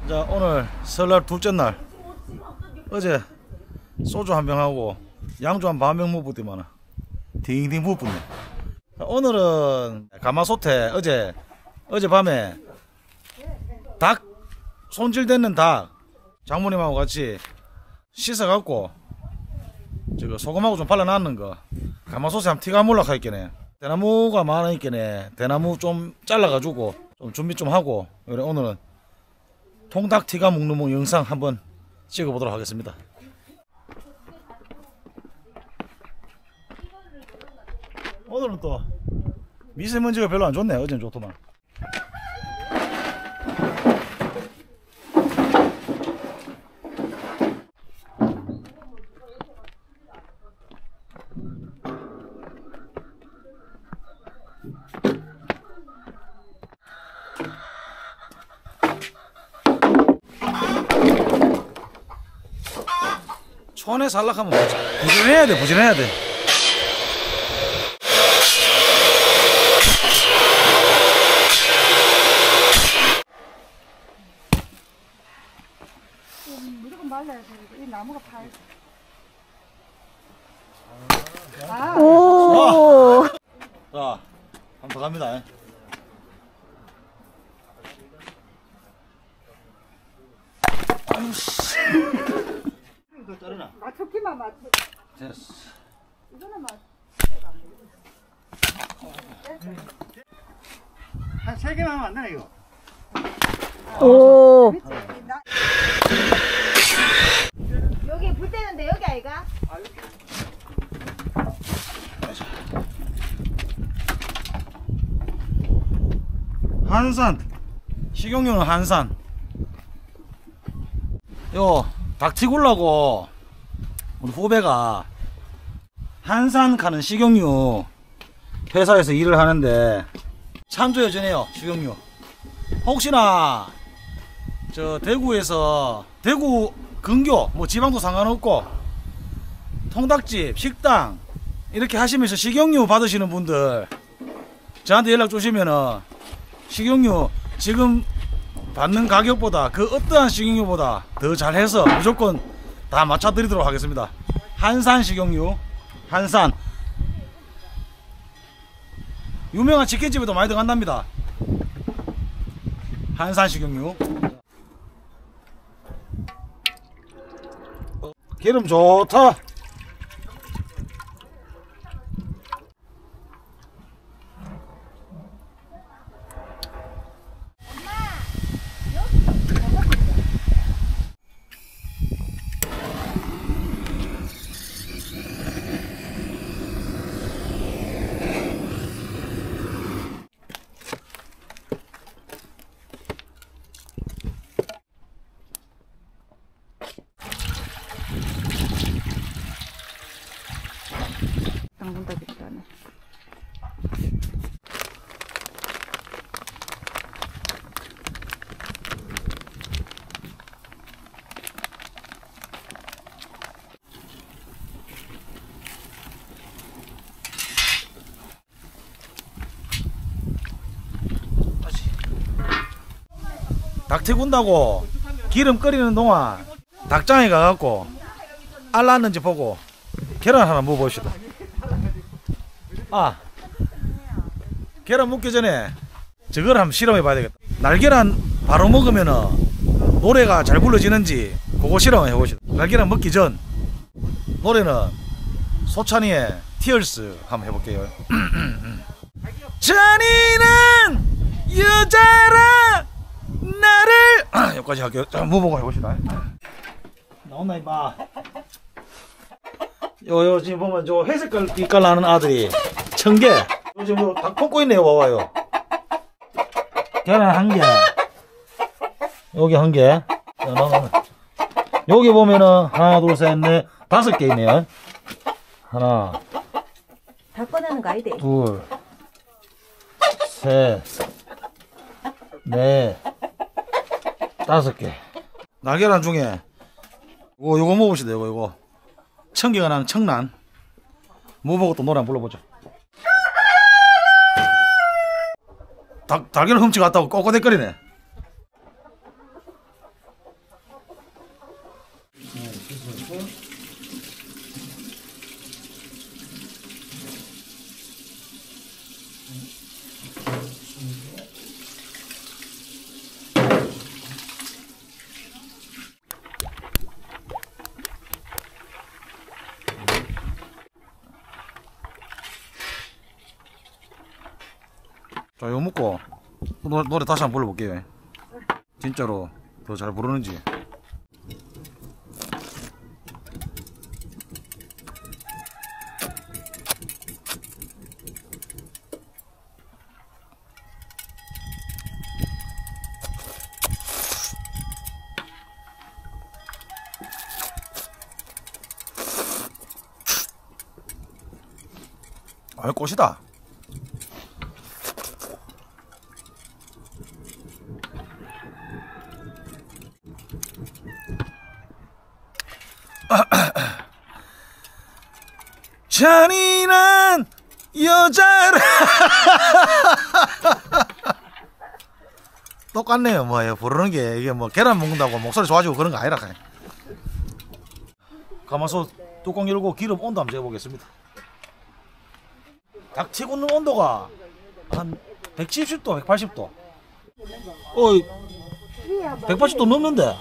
자, 오늘 설날 둘째 날. 어제 소주 한 병하고 양주 한 반병 먹었더만 딩딩 부었네. 오늘은 가마솥에 어젯밤에 닭 손질되는 닭 장모님하고 같이 씻어갖고 저거 소금하고 좀 발라놨는 거 가마솥에 한번 티가 몰락하 있겠네. 대나무가 많으니까네 대나무 좀 잘라가지고 좀 준비 좀 하고 오늘은 통닭 티가 먹는 영상 한번 찍어보도록 하겠습니다. 오늘은 또 미세먼지가 별로 안 좋네. 어제는 좋더만. 촌에 살락하면 부지런해야 돼. 무조건 말라야 돼. 이 나무가 파여. 오. 자, 한번 더 갑니다. 아유 씨. 이거 자르나? 맞췄기만 맞춰. 됐어. 이거는 맞. 한 3개만 하면 안 되나 이거? 오. 여기 불 때는데 여기 아이가? 한산. 식용유는 한산. 요 닭튀굴라고 우리 후배가 한산 가는 식용유 회사에서 일을 하는데 참조 여전해요. 식용유 혹시나 저 대구에서 대구 근교 뭐 지방도 상관없고 통닭집 식당 이렇게 하시면서 식용유 받으시는 분들 저한테 연락 주시면은 식용유 지금 받는 가격보다 그 어떠한 식용유보다 더 잘해서 무조건 다 맞춰드리도록 하겠습니다. 한산 식용유. 한산 유명한 치킨집에도 많이 들어간답니다. 한산 식용유. 기름 좋다. 당분다겠다네. 닭 튀군다고 기름 끓이는 동안 닭장에 가갖고 알 났는지 보고 계란 하나 먹어봅시다. 아, 계란 먹기 전에 저걸 한번 실험해 봐야 되겠다. 날계란 바로 먹으면은 노래가 잘 불러지는지 그거 실험해 봅시다. 날계란 먹기 전 노래는 소찬이의 티얼스 한번 해볼게요. 찬이는 여자라 나를 여기까지 할게요. 자, 무보고 해봅시다. 나온나 이봐. 요 지금 보면 저 회색깔 빛깔 나는 아들이 청개. 요즘 뭐닭 볶고 있네요. 와봐요. 계란 한 개. 여기 한 개. 여기 보면은 하나 둘 셋 넷 다섯 개 있네요. 하나 다 꺼내는 거 아니대? 둘 셋 넷 다섯 개. 날계란 중에 요거 먹읍시다. 요거 청개가 나는 청란. 뭐 보고 또 노래 한번 불러보죠. 달걀 훔치 갔다고 꼬꼬대거리네. 자, 이거 먹고 노래 다시 한번 불러볼게요. 진짜로 더 잘 부르는지. 아, 꽃이다. 잔인한 여자라. 똑같네요. 뭐 부르는 게 이게 뭐 계란 먹는다고 목소리 좋아지고 그런 거 아니라. 가마솥 뚜껑 열고 기름 온도 한번 재보겠습니다. 닭 튀고는 온도가 한 170도, 180도. 어이, 180도 넘는데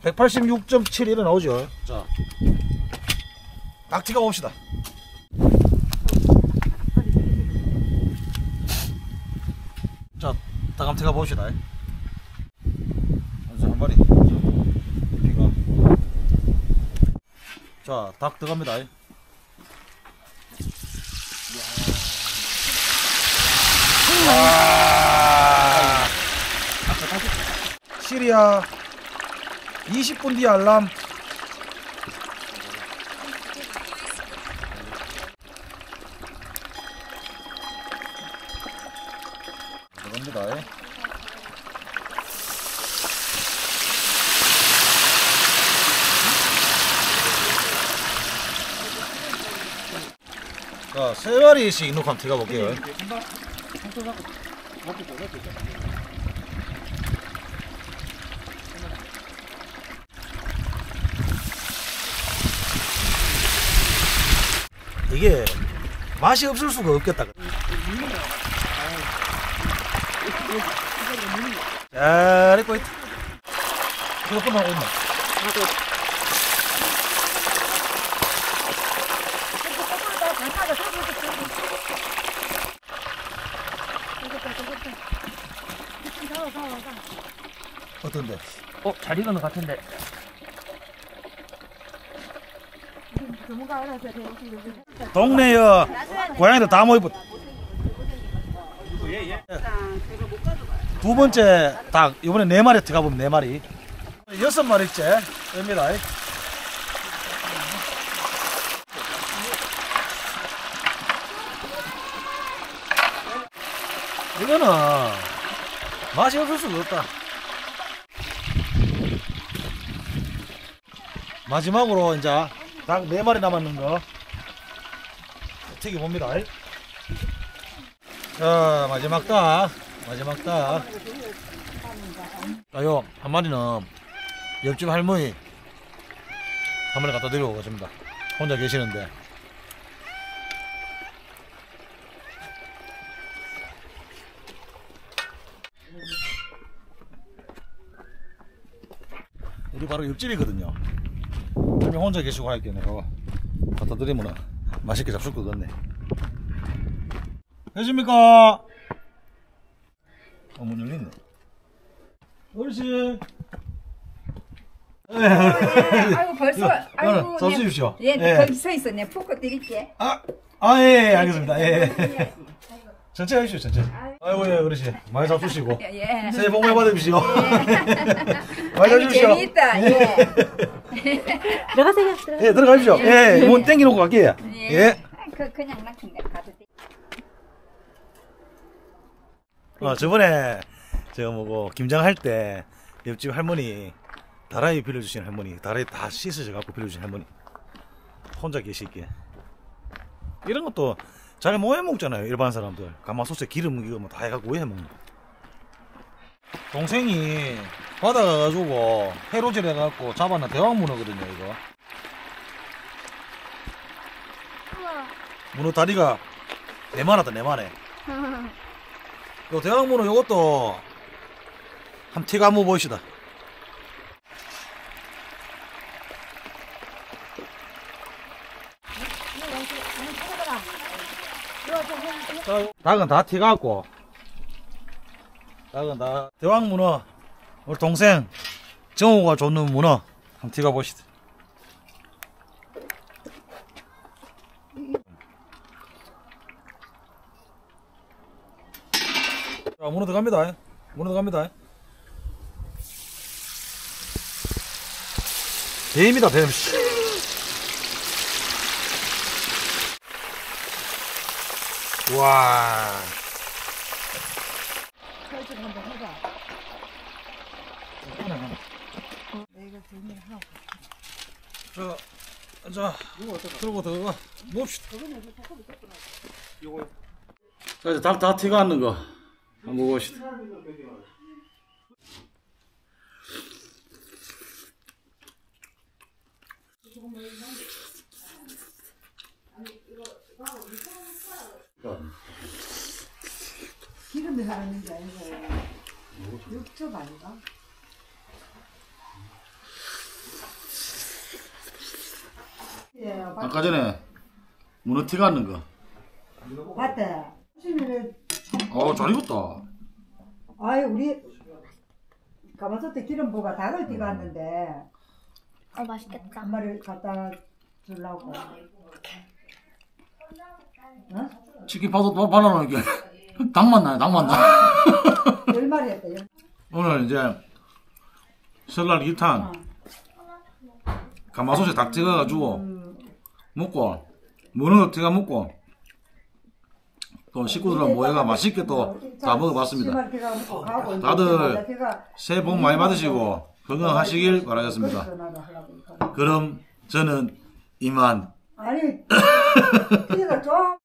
186.7 나오죠. 자, 닭 튀가 봅시다. 자, 닭 한번 튀가 봅시다. 한 마리. 피가. 자, 닭 들어갑니다. 와. 시리아 20분 뒤 알람. 들어갑니다. 자, 3마리씩 넣고 한번 들어가 볼게요. 이게 맛이 없을 수가 없겠다. 잘 익고 있다. 이거 끝나고 있나? 어떤데? 잘 익은 것 같은데. 동네여 고양이들 다 모이고. 두 번째 닭 이번에 4마리 들어가보면 4마리 6마리째 됩니다. 이거는 맛이 없을 수가 없다. 마지막으로 이제 닭 4마리 남았는 거 튀겨봅니다. 자, 마지막 닭. 자, 요 한 마리는 옆집 할머니 한 마리 갖다 드리고 가십니다. 혼자 계시는데. 우리 바로 옆집이거든요. 할머니 혼자 계시고 할게요. 내가 갖다 드리면 맛있게 잡술 것 같네. 계십니까? 문 열렸네. 어르신. 아이고 벌써 아이고 서 주십시오. 예, 예. 거기 서 있었네. 포크 드릴게. 예, 알겠습니다. 예. 천천히 하십시오, 천천히. 아이고, 예, 어르신. 많이 잡수시고. 예. 새해 복 많이 받으십시오. 많이 아이고, 잡수십시오. 재미있다. 예. 들어가세요. 예, 들어가십시오. 예, 문 땡겨놓고 갈게요. 예. 그냥 낚은데 가도 돼. 저번에 제가 뭐고 김장할 때 옆집 할머니 다라이 빌려주신 할머니, 다라이 다 씻으셔 갖고 빌려주신 할머니 혼자 계시기에 이런 것도 잘 못 해 먹잖아요. 일반 사람들 가마솥에 기름 이거 뭐 다 해갖고 왜 해 먹는? 동생이 바다 가가지고 해로질 해갖고 잡아낸 대왕문어거든요. 이거 문어 다리가 4마리다 4마리. 요 대왕문어 요것도 한 티가 한번 보이시다. 자, 닭은 다 튀가갖고 작은 다 대왕 문어 우리 동생 정우가 줬는 문어 한번 티가 보시다. 자, 문어 들어갑니다. 문어 들어갑니다. 뱀이다, 뱀. 와. 설득 한번 해봐. 자, 들고 들어가. 봅시다. 자, 이제 다 티가 안 는 거. 한번 봅시다. 기름이 하는 게 아니고 육즙 아닌가? 예, 아까 전에 문어 티가 안 는 거. 봤대. 수민이 잘 익었다. 아이 우리 가마솥에 기름 부가 닭을 띠갔는데 맛있겠다. 한 마리 갖다 주려고. 어? 치킨 파도 또 발라놓으니까 닭만 나요, 닭만 나. 10마리 했대. 오늘 이제 설날 2탄 가마솥에 닭 찍어가지고 먹고 문어 티가 먹고 또 식구들하고 모여가 맛있게 또 다 먹어봤습니다. 다들 새해 복 많이 받으시고 건강하시길 바라겠습니다. 그럼 저는 이만. 아니, 피가 좀